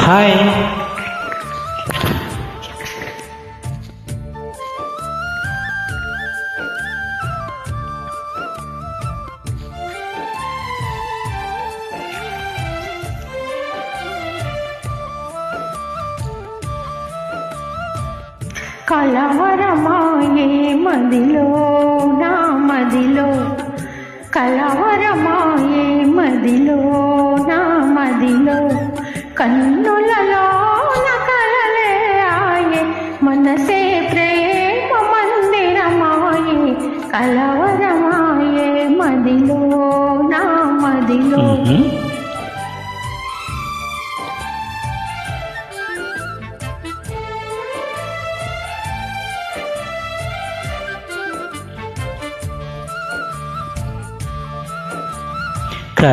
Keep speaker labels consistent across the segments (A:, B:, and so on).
A: Hi.
B: కలవరమాయే మదిలో నా మదిలో, కలవరమాయే మదిలో నా మదిలో, కన్నులలో కలలే ఆయే, మనసే ప్రేమ మందిరమాయే, కలవరమాయే మదిలో నా మదిలో.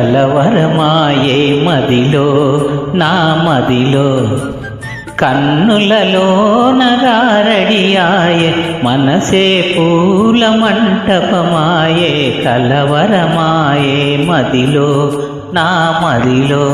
A: కలవరమాయే మదిలో నా మదిలో, కన్నులలో నగారడియాయే, మనసే పూల మంటపమాయే, కలవరమాయే మదిలో నా మదిలో.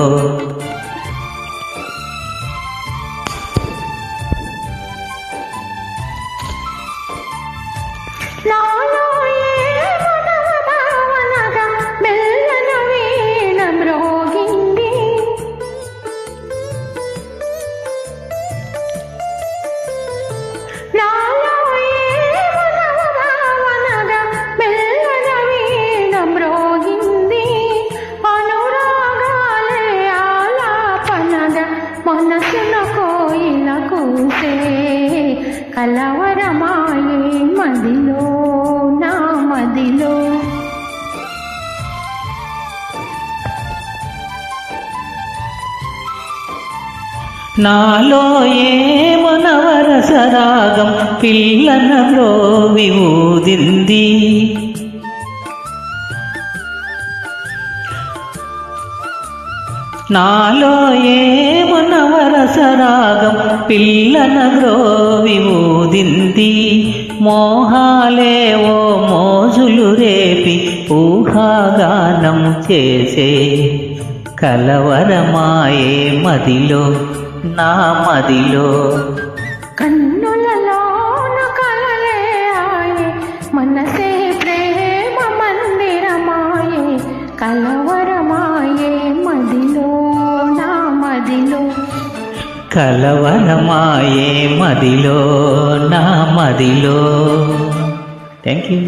B: మనసున కోయిల కూసే, కలవరమాయే మదిలో నా మదిలో.
A: నాలో ఏమో నవరసరాగం పిల్లనలో విఊదింది, నాలో ఏమో నవరసరాగం పిల్లన గ్రోవి ఊదింది, మోహాలేవో మోజులు రేపి ఊహాగానం చేసే, కలవరమాయే మదిలో నా మదిలో.
B: కన్నులలో కలలే ఆయే, మనసే ప్రేమ మందిరమాయే, కలవరమాయే మదిలో నా మదిలో.
A: కలవరమాయే మదిలో నా మదిలో. Thank you.